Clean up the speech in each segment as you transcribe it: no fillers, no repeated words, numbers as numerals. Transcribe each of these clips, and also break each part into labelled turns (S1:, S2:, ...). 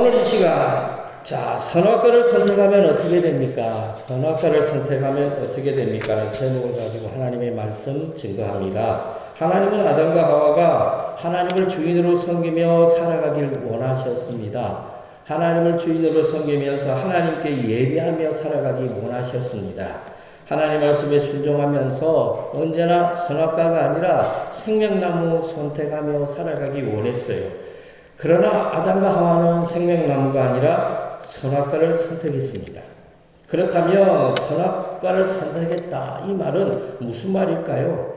S1: 오늘 이 시간, 자, 선악과를 선택하면 어떻게 됩니까? 선악과를 선택하면 어떻게 됩니까? 라는 제목을 가지고 하나님의 말씀 증거합니다. 하나님은 아담과 하와가 하나님을 주인으로 섬기며 살아가길 원하셨습니다. 하나님을 주인으로 섬기면서 하나님께 예배하며 살아가기 원하셨습니다. 하나님 말씀에 순종하면서 언제나 선악과가 아니라 생명나무 선택하며 살아가기 원했어요. 그러나 아담과 하와는 생명나무가 아니라 선악과를 선택했습니다. 그렇다면 선악과를 선택했다. 이 말은 무슨 말일까요?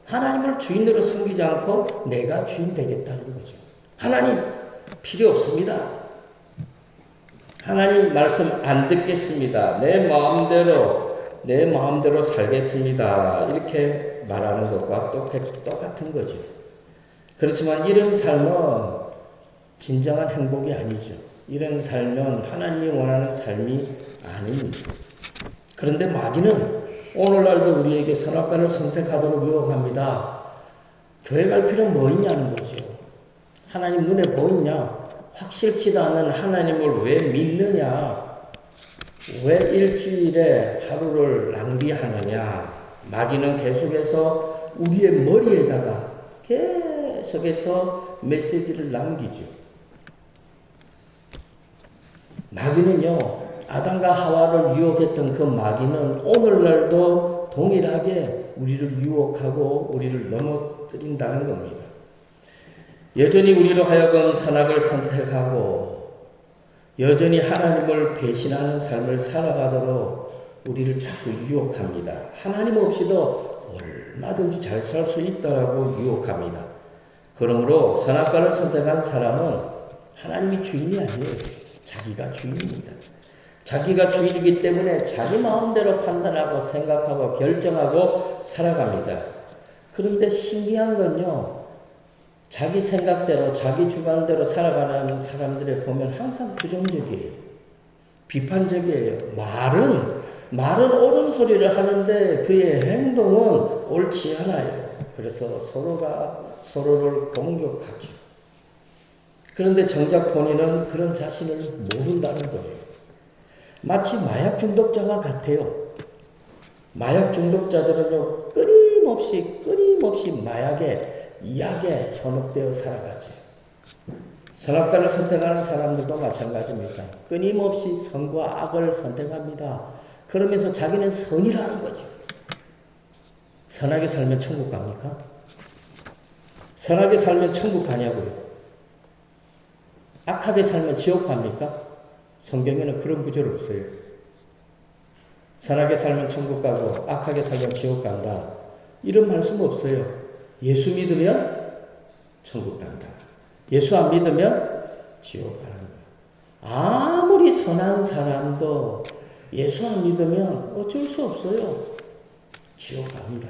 S1: 하나님을 주인으로 섬기지 않고 내가 주인 되겠다는 거죠. 하나님 필요 없습니다. 하나님 말씀 안 듣겠습니다. 내 마음대로 살겠습니다. 이렇게 말하는 것과 똑같은 거죠. 그렇지만 이런 삶은 진정한 행복이 아니죠. 이런 삶은 하나님이 원하는 삶이 아닙니다. 그런데 마귀는 오늘날도 우리에게 선악과를 선택하도록 유혹합니다. 교회 갈 필요는 뭐 있냐는 거죠. 하나님 눈에 보이냐? 확실치도 않은 하나님을 왜 믿느냐? 왜 일주일에 하루를 낭비하느냐? 마귀는 계속해서 우리의 머리에다가 계속해서 메시지를 남기죠. 마귀는요, 아담과 하와를 유혹했던 그 마귀는 오늘날도 동일하게 우리를 유혹하고 우리를 넘어뜨린다는 겁니다. 여전히 우리로 하여금 선악을 선택하고 여전히 하나님을 배신하는 삶을 살아가도록 우리를 자꾸 유혹합니다. 하나님 없이도 얼마든지 잘 살 수 있다라고 유혹합니다. 그러므로 선악과를 선택한 사람은 하나님이 주인이 아니에요. 자기가 주인입니다. 자기가 주인이기 때문에 자기 마음대로 판단하고 생각하고 결정하고 살아갑니다. 그런데 신기한 건요, 자기 생각대로 자기 주관대로 살아가는 사람들을 보면 항상 부정적이에요. 비판적이에요. 말은 옳은 소리를 하는데 그의 행동은 옳지 않아요. 그래서 서로가 서로를 공격하죠. 그런데 정작 본인은 그런 자신을 모른다는 거예요. 마치 마약 중독자와 같아요. 마약 중독자들은요, 끊임없이 마약에, 약에 현혹되어 살아가죠. 선악과를 선택하는 사람들도 마찬가지입니다. 끊임없이 선과 악을 선택합니다. 그러면서 자기는 선이라는 거죠. 선하게 살면 천국 갑니까? 선하게 살면 천국 가냐고요? 악하게 살면 지옥 갑니까? 성경에는 그런 구절 없어요. 선하게 살면 천국 가고 악하게 살면 지옥 간다. 이런 말씀 없어요. 예수 믿으면 천국 간다. 예수 안 믿으면 지옥 가는 거예요. 아무리 선한 사람도 예수 안 믿으면 어쩔 수 없어요. 지옥 갑니다.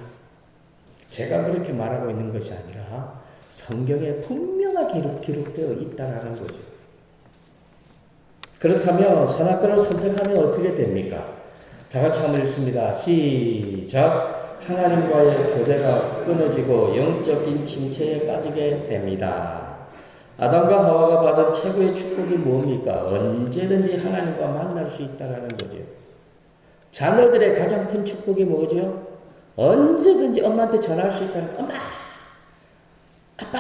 S1: 제가 그렇게 말하고 있는 것이 아니라 성경에 분명하게 기록되어 있다는 거죠. 그렇다면 선악과를 선택하면 어떻게 됩니까? 다 같이 한번 읽습니다. 시작. 하나님과의 교제가 끊어지고 영적인 침체에 빠지게 됩니다. 아담과 하와가 받은 최고의 축복이 뭡니까? 언제든지 하나님과 만날 수 있다는 거죠. 자녀들의 가장 큰 축복이 뭐죠? 언제든지 엄마한테 전화할 수 있다는 거예요. 엄마! 아빠!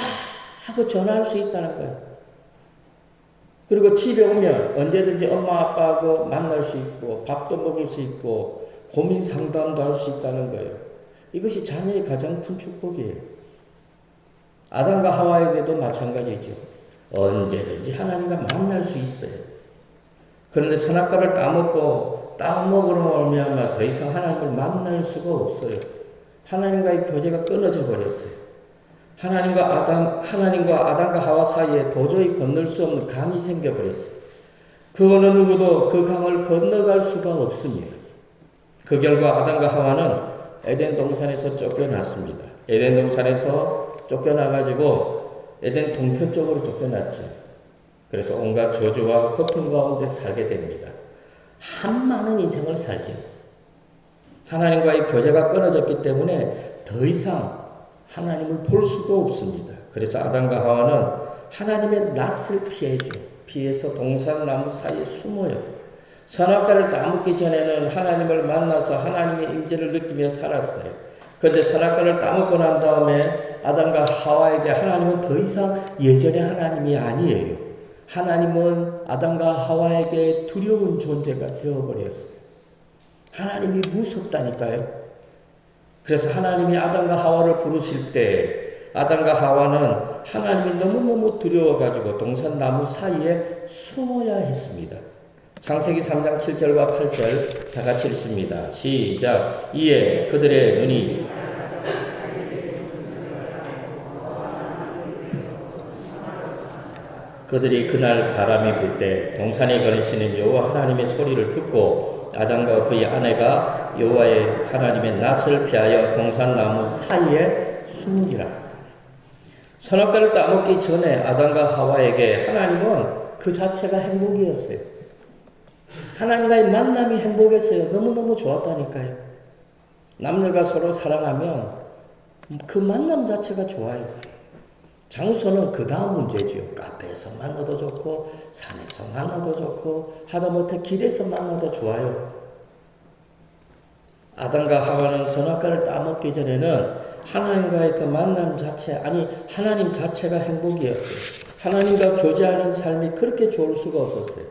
S1: 하고 전화할 수 있다는 거예요. 그리고 집에 오면 언제든지 엄마 아빠하고 만날 수 있고 밥도 먹을 수 있고 고민 상담도 할 수 있다는 거예요. 이것이 자녀의 가장 큰 축복이에요. 아담과 하와에게도 마찬가지죠. 언제든지 하나님과 만날 수 있어요. 그런데 선악과를 따먹으로 말미암아 더 이상 하나님을 만날 수가 없어요. 하나님과의 교제가 끊어져 버렸어요. 하나님과 아담과 하와 사이에 도저히 건널 수 없는 강이 생겨버렸어요. 그 어느 누구도 그 강을 건너갈 수가 없습니다. 그 결과 아담과 하와는 에덴 동산에서 쫓겨났습니다. 에덴 동산에서 쫓겨나가지고 에덴 동편 쪽으로 쫓겨났죠. 그래서 온갖 저주와 고통 가운데 살게 됩니다. 한 많은 인생을 살죠. 하나님과의 교제가 끊어졌기 때문에 더 이상 하나님을 볼 수도 없습니다. 그래서 아담과 하와는 하나님의 낯을 피해죠. 피해서 동산나무 사이에 숨어요. 선악과를 따먹기 전에는 하나님을 만나서 하나님의 임재를 느끼며 살았어요. 그런데 선악과를 따먹고 난 다음에 아담과 하와에게 하나님은 더 이상 예전의 하나님이 아니에요. 하나님은 아담과 하와에게 두려운 존재가 되어버렸어요. 하나님이 무섭다니까요. 그래서 하나님이 아담과 하와를 부르실 때 아담과 하와는 하나님이 너무너무 두려워가지고 동산나무 사이에 숨어야 했습니다. 창세기 3장 7절과 8절 다 같이 읽습니다. 시작. 이에 그들의 눈이 그들이 그날 바람이 불 때 동산에 거니시는 여호와 하나님의 소리를 듣고 아담과 그의 아내가 여호와의 하나님의 낯을 피하여 동산나무 사이에 숨으니라. 선악과를 따먹기 전에 아담과 하와에게 하나님은 그 자체가 행복이었어요. 하나님과의 만남이 행복했어요. 너무너무 좋았다니까요. 남녀가 서로 사랑하면 그 만남 자체가 좋아요. 장소는 그 다음 문제지요. 카페에서 만나도 좋고 산에서 만나도 좋고 하다못해 길에서 만나도 좋아요. 아담과 하와는 선악과를 따먹기 전에는 하나님과의 그 만남 자체, 아니 하나님 자체가 행복이었어요. 하나님과 교제하는 삶이 그렇게 좋을 수가 없었어요.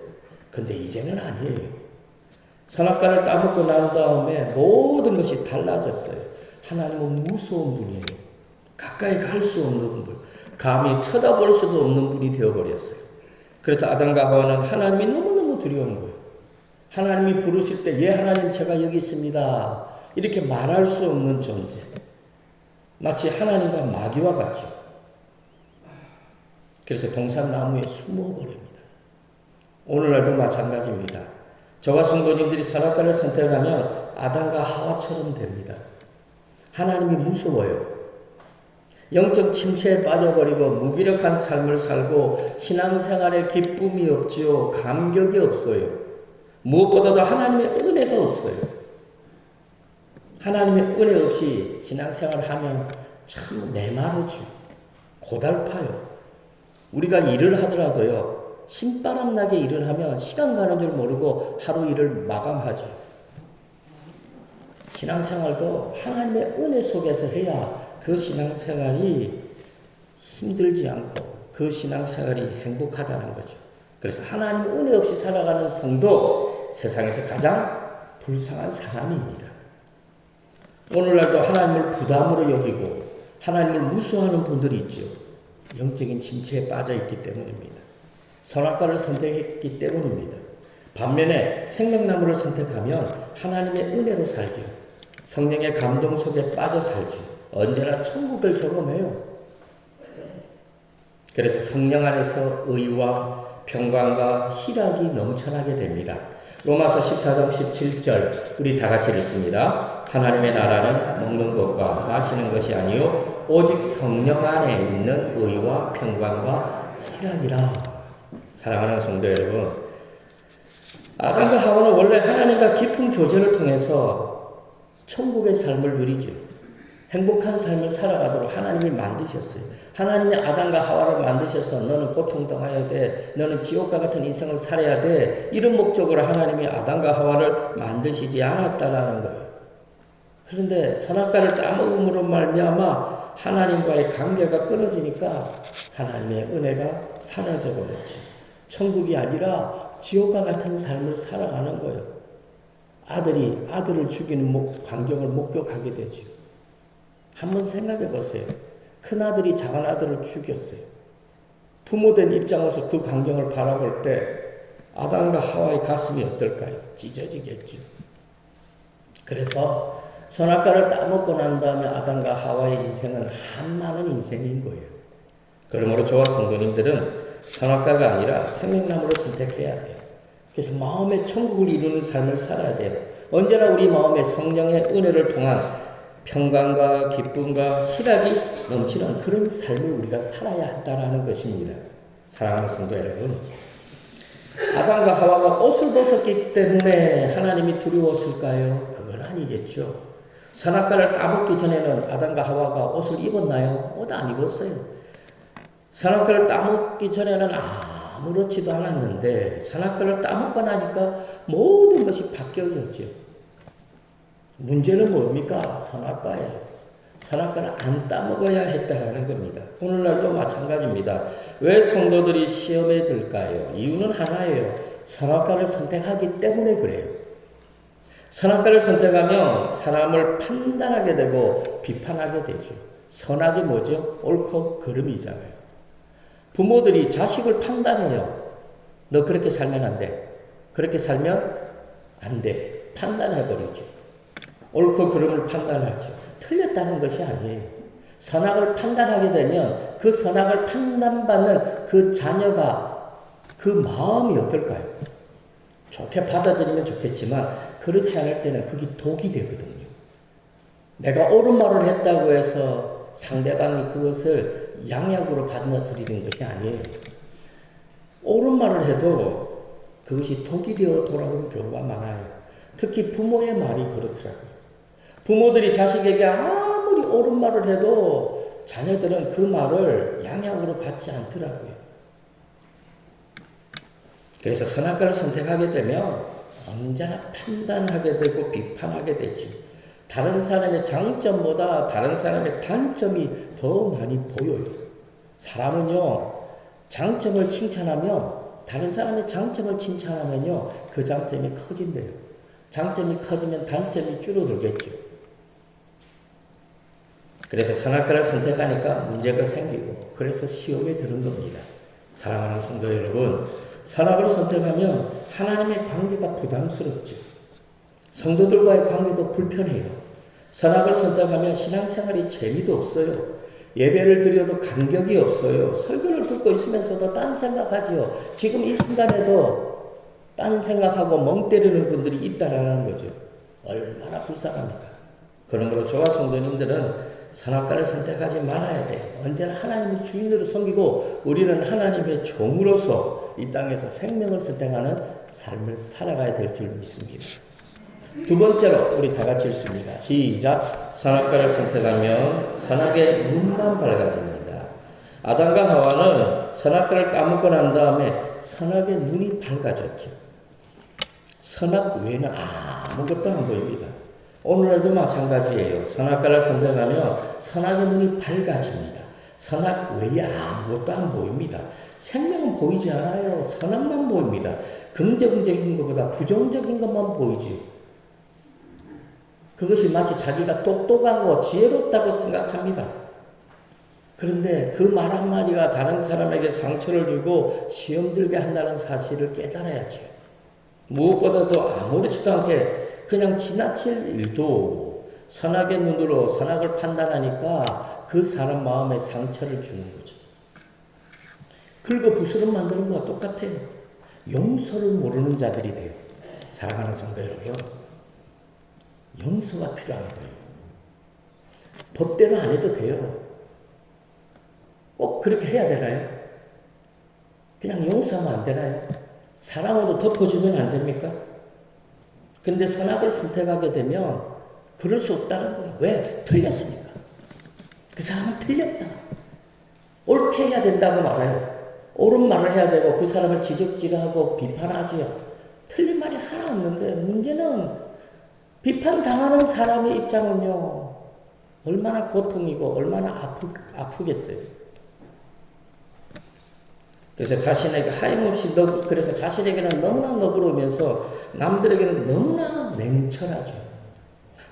S1: 근데 이제는 아니에요. 선악과를 따먹고 난 다음에 모든 것이 달라졌어요. 하나님은 무서운 분이에요. 가까이 갈 수 없는 분, 감히 쳐다볼 수도 없는 분이 되어버렸어요. 그래서 아담과 하와는 하나님이 너무너무 두려운 거예요. 하나님이 부르실 때 예 하나님 제가 여기 있습니다. 이렇게 말할 수 없는 존재. 마치 하나님과 마귀와 같죠. 그래서 동산나무에 숨어버립니다. 오늘날도 마찬가지입니다. 저와 성도님들이 선악과를 선택하면 아담과 하와처럼 됩니다. 하나님이 무서워요. 영적 침체에 빠져버리고 무기력한 삶을 살고 신앙생활에 기쁨이 없지요. 감격이 없어요. 무엇보다도 하나님의 은혜가 없어요. 하나님의 은혜 없이 신앙생활을 하면 참 메마르죠. 고달파요. 우리가 일을 하더라도요. 신바람 나게 일을 하면 시간 가는 줄 모르고 하루 일을 마감하죠. 신앙생활도 하나님의 은혜 속에서 해야 그 신앙생활이 힘들지 않고 그 신앙생활이 행복하다는 거죠. 그래서 하나님 은혜 없이 살아가는 성도 세상에서 가장 불쌍한 사람입니다. 오늘날도 하나님을 부담으로 여기고 하나님을 무서워하는 분들이 있죠. 영적인 침체에 빠져 있기 때문입니다. 선악과를 선택했기 때문입니다. 반면에 생명나무를 선택하면 하나님의 은혜로 살죠. 성령의 감동 속에 빠져 살죠. 언제나 천국을 경험해요. 그래서 성령 안에서 의와 평강과 희락이 넘쳐나게 됩니다. 로마서 14장 17절 우리 다 같이 읽습니다. 하나님의 나라는 먹는 것과 마시는 것이 아니요 오직 성령 안에 있는 의와 평강과 희락이라. 사랑하는 성도 여러분, 아담과 하와는 원래 하나님과 깊은 교제를 통해서 천국의 삶을 누리죠. 행복한 삶을 살아가도록 하나님이 만드셨어요. 하나님이 아담과 하와를 만드셔서 너는 고통당해야 돼. 너는 지옥과 같은 인생을 살아야 돼. 이런 목적으로 하나님이 아담과 하와를 만드시지 않았다라는 거예요. 그런데 선악과를 따먹음으로 말미암아 하나님과의 관계가 끊어지니까 하나님의 은혜가 사라져버렸죠. 천국이 아니라 지옥과 같은 삶을 살아가는 거예요. 아들이 아들을 죽이는 광경을 목격하게 되죠. 한번 생각해 보세요. 큰아들이 작은아들을 죽였어요. 부모된 입장에서 그 광경을 바라볼 때 아담과 하와의 가슴이 어떨까요? 찢어지겠죠. 그래서 선악과를 따먹고 난 다음에 아담과 하와의 인생은 한많은 인생인 거예요. 그러므로 저와 성도님들은 선악과가 아니라 생명나무를 선택해야 돼요. 그래서 마음의 천국을 이루는 삶을 살아야 돼요. 언제나 우리 마음에 성령의 은혜를 통한 평강과 기쁨과 희락이 넘치는 그런 삶을 우리가 살아야 한다는 것입니다. 사랑하는 성도 여러분, 아담과 하와가 옷을 벗었기 때문에 하나님이 두려웠을까요? 그건 아니겠죠. 선악과를 따먹기 전에는 아담과 하와가 옷을 입었나요? 옷 안 입었어요. 선악과를 따먹기 전에는 아무렇지도 않았는데 선악과를 따먹고 나니까 모든 것이 바뀌어졌죠. 문제는 뭡니까? 선악과예요. 선악과를 안 따먹어야 했다라는 겁니다. 오늘날도 마찬가지입니다. 왜 성도들이 시험에 들까요? 이유는 하나예요. 선악과를 선택하기 때문에 그래요. 선악과를 선택하면 사람을 판단하게 되고 비판하게 되죠. 선악이 뭐죠? 옳고 그름이잖아요. 부모들이 자식을 판단해요. 너 그렇게 살면 안 돼. 그렇게 살면 안 돼. 판단해버리죠. 옳고 그름을 판단하죠. 틀렸다는 것이 아니에요. 선악을 판단하게 되면 그 선악을 판단받는 그 자녀가 그 마음이 어떨까요? 좋게 받아들이면 좋겠지만 그렇지 않을 때는 그게 독이 되거든요. 내가 옳은 말을 했다고 해서 상대방이 그것을 양약으로 받아들이는 것이 아니에요. 옳은 말을 해도 그것이 독이 되어 돌아오는 경우가 많아요. 특히 부모의 말이 그렇더라고요. 부모들이 자식에게 아무리 옳은 말을 해도 자녀들은 그 말을 양약으로 받지 않더라고요. 그래서 선악과를 선택하게 되면 언제나 판단하게 되고 비판하게 되죠. 다른 사람의 장점보다 다른 사람의 단점이 더 많이 보여요. 사람은요, 장점을 칭찬하면, 다른 사람의 장점을 칭찬하면요, 그 장점이 커진대요. 장점이 커지면 단점이 줄어들겠죠. 그래서 선악과를 선택하니까 문제가 생기고, 그래서 시험에 드는 겁니다. 사랑하는 성도 여러분, 선악을 선택하면 하나님의 관계가 부담스럽죠. 성도들과의 관계도 불편해요. 선악을 선택하면 신앙생활이 재미도 없어요. 예배를 드려도 감격이 없어요. 설교를 듣고 있으면서도 딴 생각하지요. 지금 이 순간에도 딴 생각하고 멍 때리는 분들이 있다라는 거죠. 얼마나 불쌍합니까? 그러므로 저와 성도님들은 선악과를 선택하지 말아야 돼요. 언제나 하나님의 주인으로 섬기고 우리는 하나님의 종으로서 이 땅에서 생명을 선택하는 삶을 살아가야 될 줄 믿습니다. 두 번째로 우리 다 같이 읽습니다. 시작. 선악과를 선택하면 선악의 눈만 밝아집니다. 아담과 하와는 선악과를 따먹고 난 다음에 선악의 눈이 밝아졌죠. 선악 외에는 아무것도 안 보입니다. 오늘날도 마찬가지예요. 선악과를 선택하면 선악의 눈이 밝아집니다. 선악 외에 아무것도 안 보입니다. 생명은 보이지 않아요. 선악만 보입니다. 긍정적인 것보다 부정적인 것만 보이지. 그것이 마치 자기가 똑똑하고 지혜롭다고 생각합니다. 그런데 그 말 한마디가 다른 사람에게 상처를 주고 시험 들게 한다는 사실을 깨달아야죠. 무엇보다도 아무렇지도 않게 그냥 지나칠 일도 선악의 눈으로 선악을 판단하니까 그 사람 마음에 상처를 주는 거죠. 긁어 부스럼 만드는 것과 똑같아요. 용서를 모르는 자들이 돼요. 사랑하는 성도 여러분, 용서가 필요한 거예요. 법대로 안 해도 돼요. 꼭 그렇게 해야 되나요? 그냥 용서하면 안 되나요? 사랑으로 덮어주면 안 됩니까? 근데 선악을 선택하게 되면 그럴 수 없다는 거예요. 왜? 틀렸으니까. 그 사람은 틀렸다. 옳게 해야 된다고 말해요. 옳은 말을 해야 되고 그 사람을 지적질하고 비판하지요. 틀린 말이 하나 없는데 문제는 비판당하는 사람의 입장은요. 얼마나 고통이고 얼마나 아프겠어요. 그래서 자신에게 하염없이 그래서 자신에게는 너무나 너그러우면서 남들에게는 너무나 냉철하죠.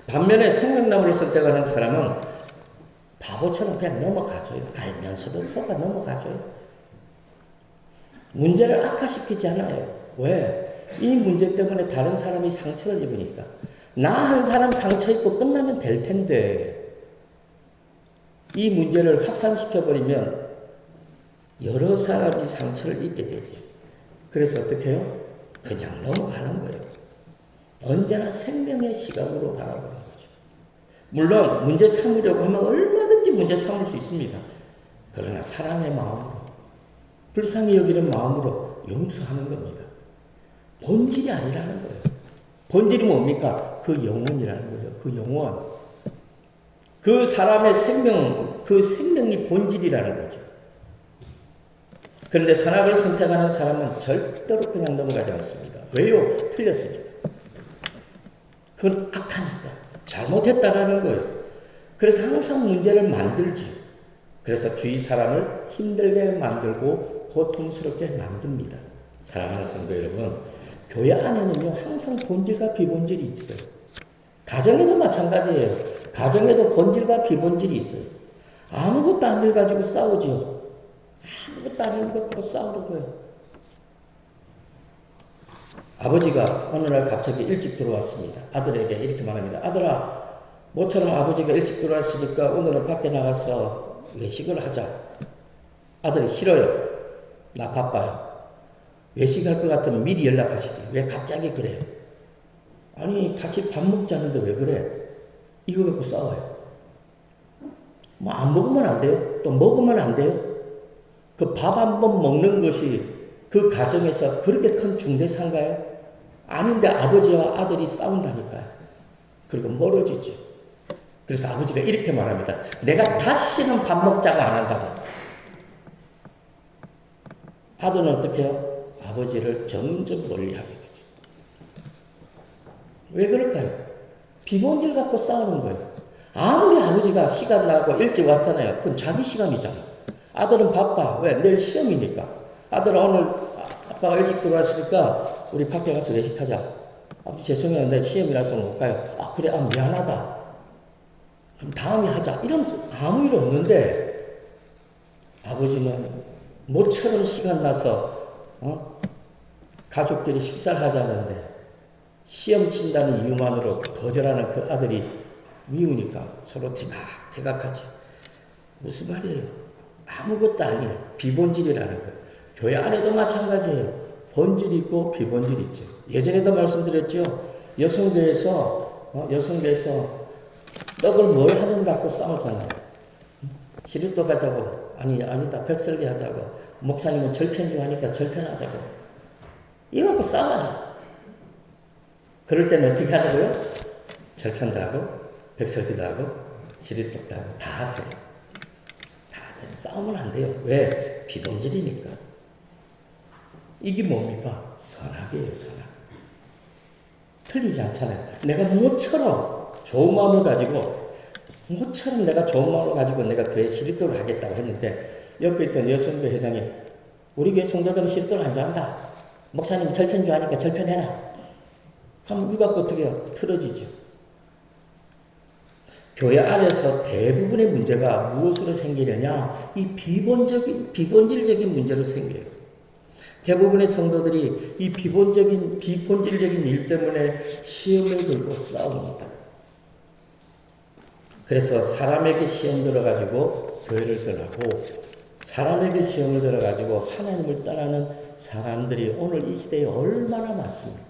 S1: 반면에 생명나무를 선택하는 사람은 바보처럼 그냥 넘어가줘요. 알면서도 속아 넘어가줘요. 문제를 악화시키지 않아요. 왜? 이 문제 때문에 다른 사람이 상처를 입으니까. 나 한 사람 상처 입고 끝나면 될 텐데 이 문제를 확산시켜버리면 여러 사람이 상처를 입게 되죠. 그래서 어떻게 해요? 그냥 넘어가는 거예요. 언제나 생명의 시각으로 바라보는 거죠. 물론 문제 삼으려고 하면 얼마든지 문제 삼을 수 있습니다. 그러나 사랑의 마음으로, 불쌍히 여기는 마음으로 용서하는 겁니다. 본질이 아니라는 거예요. 본질이 뭡니까? 그 영혼이라는 거예요. 그 영혼. 그 사람의 생명, 그 생명이 본질이라는 거죠. 그런데 선악을 선택하는 사람은 절대로 그냥 넘어가지 않습니다. 왜요? 틀렸습니다. 그건 악하니까. 잘못했다라는 거예요. 그래서 항상 문제를 만들지. 그래서 주위 사람을 힘들게 만들고 고통스럽게 만듭니다. 사랑하는 성도 여러분, 교회 안에는요, 항상 본질과 비본질이 있어요. 가정에도 마찬가지예요. 가정에도 본질과 비본질이 있어요. 아무것도 안 일 가지고 싸우죠. 아무것도 안 일 가지고 싸우고요. 아버지가 어느 날 갑자기 일찍 들어왔습니다. 아들에게 이렇게 말합니다. 아들아, 모처럼 아버지가 일찍 들어왔으니까 오늘은 밖에 나가서 외식을 하자. 아들이 싫어요. 나 바빠요. 외식할 것 같으면 미리 연락하시지. 왜 갑자기 그래요? 아니, 같이 밥 먹자는데 왜 그래? 이거 갖고 싸워요. 뭐 안 먹으면 안 돼요? 또 먹으면 안 돼요? 그 밥 한 번 먹는 것이 그 가정에서 그렇게 큰 중대사인가요? 아닌데 아버지와 아들이 싸운다니까요. 그리고 멀어지죠. 그래서 아버지가 이렇게 말합니다. 내가 다시는 밥 먹자고 안 한다고. 아들은 어떻게 해요? 아버지를 점점 멀리하게 되죠. 왜 그럴까요? 비본질 갖고 싸우는 거예요. 아무리 아버지가 시간 나고 일찍 왔잖아요. 그건 자기 시간이잖아요. 아들은 바빠. 왜? 내일 시험이니까. 아들은 오늘 아빠가 일찍 들어왔으니까 우리 밖에 가서 외식하자. 아버지 죄송해요. 내 시험이라서 못 가요. 아 그래? 아 미안하다. 그럼 다음에 하자. 이런 아무 일 없는데 아버지는 모처럼 시간 나서 가족들이 식사를 하자는데 시험 친다는 이유만으로 거절하는 그 아들이 미우니까 서로 대각하지. 무슨 말이에요? 아무것도 아닌 비본질이라는 거예요. 교회 안에도 마찬가지예요. 본질이 있고 비본질이 있죠. 예전에도 말씀드렸죠. 여성교에서 떡을 뭘 하는 갖고 싸우잖아요. 시루떡 하자고. 아니다. 백설기 하자고. 목사님은 절편주 하니까 절편하자고. 이거 갖고 싸워요. 그럴 때는 어떻게 하라고요? 절편도 하고, 백설기도 하고, 시루떡도 하고, 다 하세요. 다 하세요. 싸우면 안 돼요. 왜? 비본질이니까. 이게 뭡니까? 선악이에요, 선악. 틀리지 않잖아요. 내가 모처럼 좋은 마음을 가지고, 내가 교회 시루떡을 하겠다고 했는데, 옆에 있던 여성교 회장이, 우리 교회 성도들은 시루떡을 안 좋아한다. 목사님 절편 좋아하니까 절편해라. 그럼 이거 갖고 어떻게 해요? 틀어지죠. 교회 안에서 대부분의 문제가 무엇으로 생기느냐? 이 비본질적인 문제로 생겨요. 대부분의 성도들이 이 비본질적인 일 때문에 시험을 걸고 싸웁니다. 그래서 사람에게 시험 들어가지고 교회를 떠나고 사람에게 시험을 들어가지고 하나님을 떠나는 사람들이 오늘 이 시대에 얼마나 많습니까?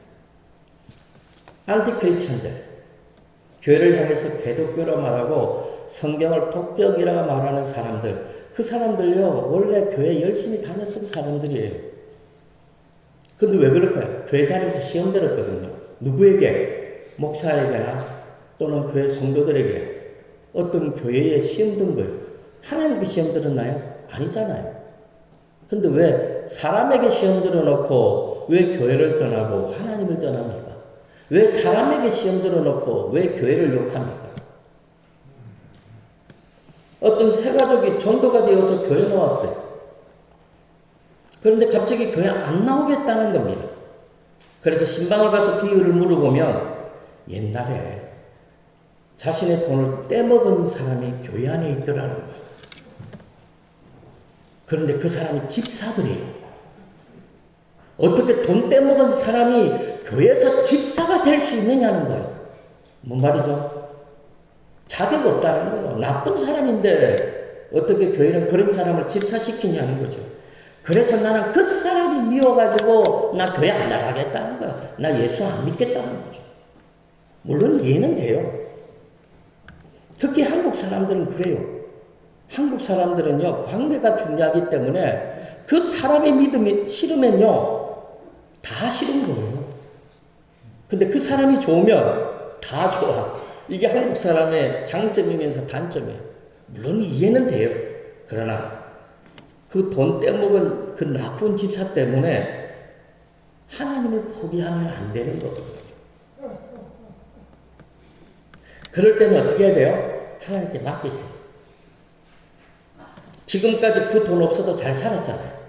S1: 안티크리스천들, 교회를 향해서 개독교라 말하고 성경을 독경이라고 말하는 사람들, 그 사람들요 원래 교회 열심히 다녔던 사람들이에요. 근데 왜 그럴까요? 교회 다니면서 시험 들었거든요. 누구에게? 목사에게나 또는 교회 성도들에게 어떤 교회에 시험 든 거예요. 하나님께 시험 들었나요? 아니잖아요. 근데 왜 사람에게 시험 들어놓고 왜 교회를 떠나고 하나님을 떠납니까? 왜 사람에게 시험 들어놓고 왜 교회를 욕합니까? 어떤 새가족이 전도가 되어서 교회 나왔어요. 그런데 갑자기 교회 안 나오겠다는 겁니다. 그래서 신방을 가서 그 이유를 물어보면 옛날에 자신의 돈을 떼먹은 사람이 교회 안에 있더라는 거예요. 그런데 그 사람이 집사들이에요. 어떻게 돈 떼먹은 사람이 교회에서 집사가 될 수 있느냐는 거예요. 뭔 말이죠? 자격 없다는 거예요. 나쁜 사람인데 어떻게 교회는 그런 사람을 집사시키냐는 거죠. 그래서 나는 그 사람이 미워가지고 나 교회 안 나가겠다는 거야. 나 예수 안 믿겠다는 거죠. 물론 이해는 돼요. 특히 한국 사람들은 그래요. 한국 사람들은요, 관계가 중요하기 때문에 그 사람의 믿음이 싫으면요, 다 싫은 거예요. 근데 그 사람이 좋으면 다 좋아. 이게 한국 사람의 장점이면서 단점이에요. 물론 이해는 돼요. 그러나 그 돈 떼먹은 그 나쁜 집사 때문에 하나님을 포기하면 안 되는 거거든요. 그럴 때는 어떻게 해야 돼요? 하나님께 맡기세요. 지금까지 그 돈 없어도 잘 살았잖아요.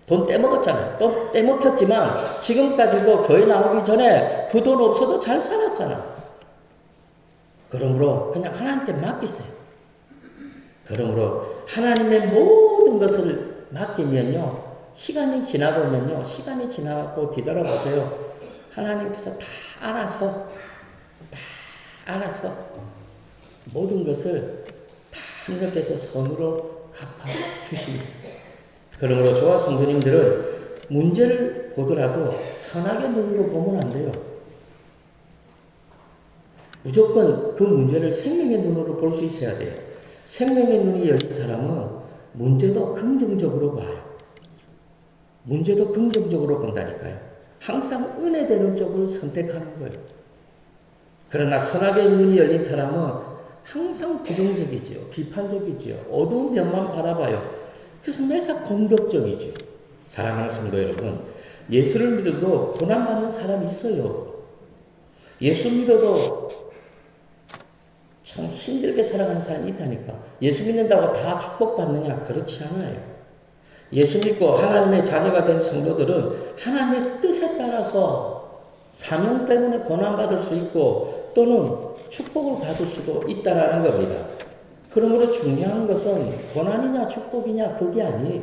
S1: 돈 떼먹었잖아요. 돈 떼먹혔지만 지금까지도 교회 나오기 전에 그 돈 없어도 잘 살았잖아. 그러므로 그냥 하나님께 맡기세요. 그러므로 하나님의 모든 것을 맡기면요. 시간이 지나고 뒤돌아보세요. 하나님께서 다 알아서 모든 것을 다 하나님께서 선으로 갚아주십니다. 그러므로 저와 성도님들은 문제를 보더라도 선하게 눈으로 보면 안 돼요. 무조건 그 문제를 생명의 눈으로 볼 수 있어야 돼요. 생명의 눈이 열린 사람은 문제도 긍정적으로 봐요. 문제도 긍정적으로 본다니까요. 항상 은혜되는 쪽을 선택하는 거예요. 그러나 선하게 눈이 열린 사람은 항상 부정적이지요. 비판적이지요. 어두운 면만 바라봐요. 그래서 매사 공격적이지요. 사랑하는 성도 여러분, 예수를 믿어도 고난받는 사람이 있어요. 예수 믿어도 참 힘들게 살아가는 사람이 있다니까. 예수 믿는다고 다 축복받느냐? 그렇지 않아요. 예수 믿고 하나님의 자녀가 된 성도들은 하나님의 뜻에 따라서 사명 때문에 고난받을 수 있고 또는 축복을 받을 수도 있다라는 겁니다. 그러므로 중요한 것은 고난이냐 축복이냐 그게 아니에요.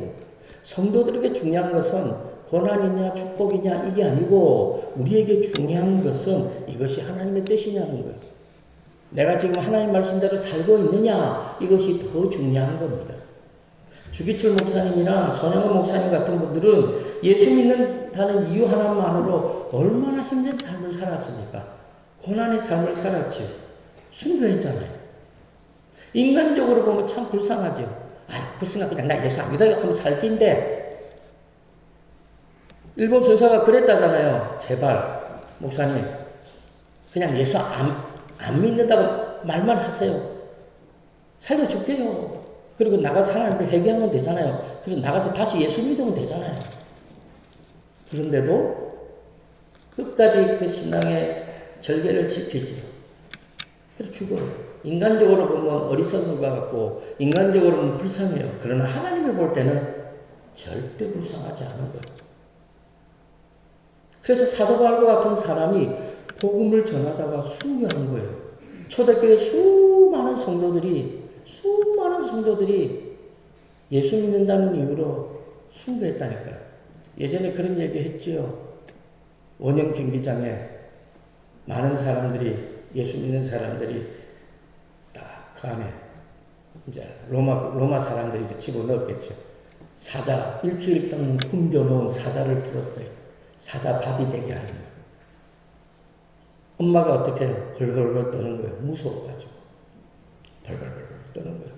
S1: 성도들에게 중요한 것은 고난이냐 축복이냐 이게 아니고 우리에게 중요한 것은 이것이 하나님의 뜻이냐는 거예요. 내가 지금 하나님 말씀대로 살고 있느냐 이것이 더 중요한 겁니다. 주기철 목사님이나 손영은 목사님 같은 분들은 예수 믿는다는 이유 하나만으로 얼마나 힘든 삶을 살았습니까? 고난의 삶을 살았죠. 순교했잖아요. 인간적으로 보면 참 불쌍하죠. 그 생각 그냥 나 예수 안 믿어요 하면 살 낀데 일본 순사가 그랬다잖아요. 제발 목사님 그냥 예수 안 믿는다고 말만 하세요. 살려줄게요. 그리고 나가서 하나님을 회개하면 되잖아요. 그리고 나가서 다시 예수 믿으면 되잖아요. 그런데도 끝까지 그 신앙의 절개를 지키지. 그래서 죽어요. 인간적으로 보면 어리석은 것 같고 인간적으로는 불쌍해요. 그러나 하나님이 볼 때는 절대 불쌍하지 않은 거예요. 그래서 사도 바울과 같은 사람이 복음을 전하다가 순교한 거예요. 초대교회 수많은 성도들이 예수 믿는다는 이유로 순교했다니까요. 예전에 그런 얘기 했지요. 원형 경기장에 많은 사람들이 예수 믿는 사람들이 딱 그 안에 이제 로마 사람들이 이제 집어넣었겠죠. 사자 일주일 동안 굶겨놓은 사자를 풀었어요. 사자 밥이 되게 하는 거예요. 엄마가 어떻게 해요? 벌벌벌 떠는 거예요. 무서워가지고 벌벌벌 떠는 거예요.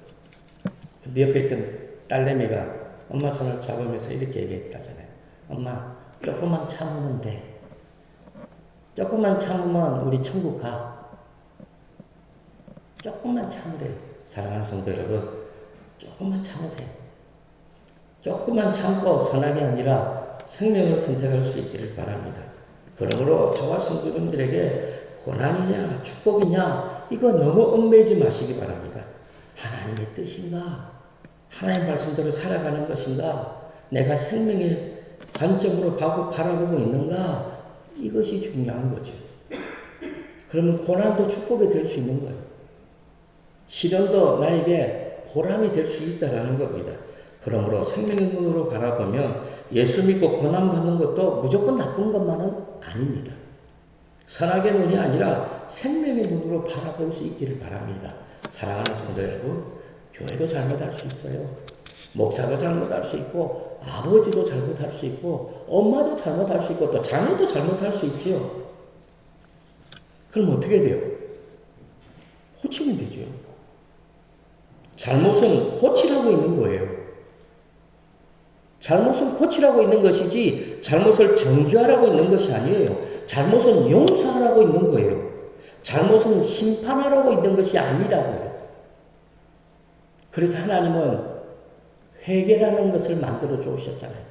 S1: 근데 옆에 있던 딸내미가 엄마 손을 잡으면서 이렇게 얘기했다잖아요. 엄마 조금만 참으면 돼. 조금만 참으면 우리 천국 가. 조금만 참으래요. 사랑하는 성도 여러분, 조금만 참으세요. 조금만 참고 선하게 아니라 생명을 선택할 수 있기를 바랍니다. 그러므로 저와 성도님들에게 고난이냐 축복이냐 이거 너무 얽매이지 마시기 바랍니다. 하나님의 뜻인가? 하나님 말씀대로 살아가는 것인가? 내가 생명의 관점으로 바라보고 있는가? 이것이 중요한 거죠. 그러면 고난도 축복이 될 수 있는 거예요. 시련도 나에게 보람이 될 수 있다는 겁니다. 그러므로 생명의 눈으로 바라보면 예수 믿고 고난받는 것도 무조건 나쁜 것만은 아닙니다. 선악의 눈이 아니라 생명의 눈으로 바라볼 수 있기를 바랍니다. 사랑하는 성도 여러분, 교회도 잘못할 수 있어요. 목사도 잘못할 수 있고 아버지도 잘못할 수 있고 엄마도 잘못할 수 있고 또 자녀도 잘못할 수 있지요. 그럼 어떻게 돼요? 고치면 되죠. 잘못은 고치라고 있는 거예요. 잘못은 고치라고 있는 것이지 잘못을 정죄하라고 있는 것이 아니에요. 잘못은 용서하라고 있는 거예요. 잘못은 심판하라고 있는 것이 아니라고요. 그래서 하나님은 회개라는 것을 만들어 주셨잖아요.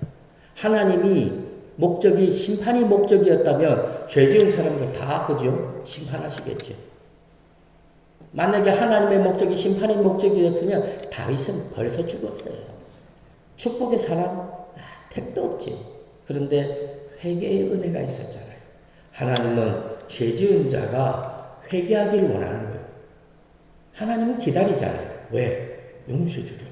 S1: 하나님이 목적이 심판이 목적이었다면 죄 지은 사람들 다 그죠? 심판하시겠죠. 만약에 하나님의 목적이 심판의 목적이었으면 다윗은 벌써 죽었어요. 축복의 사람 택도 없지. 그런데 회개의 은혜가 있었잖아요. 하나님은 죄 지은 자가 회개하기를 원하는 거예요. 하나님은 기다리잖아요. 왜? 용서해 주려고.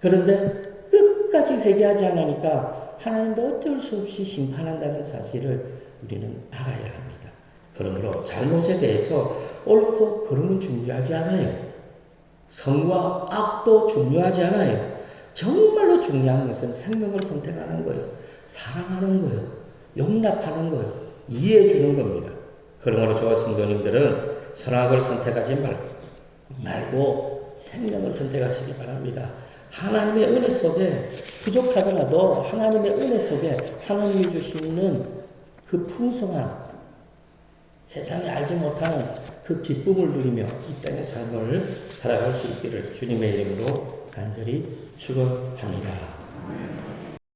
S1: 그런데 끝까지 회개하지 않으니까 하나님도 어쩔 수 없이 심판한다는 사실을 우리는 알아야 합니다. 그러므로 잘못에 대해서 옳고 그름은 중요하지 않아요. 선과 악도 중요하지 않아요. 정말로 중요한 것은 생명을 선택하는 거예요. 사랑하는 거예요. 용납하는 거예요. 이해해 주는 겁니다. 그러므로 좋은 성도님들은 선악을 선택하지 말고 생명을 선택하시기 바랍니다. 하나님의 은혜 속에 부족하더라도 하나님의 은혜 속에 하나님이 주시는 그 풍성한 세상이 알지 못하는 그 기쁨을 누리며 이 땅의 삶을 살아갈 수 있기를 주님의 이름으로 간절히 축원합니다.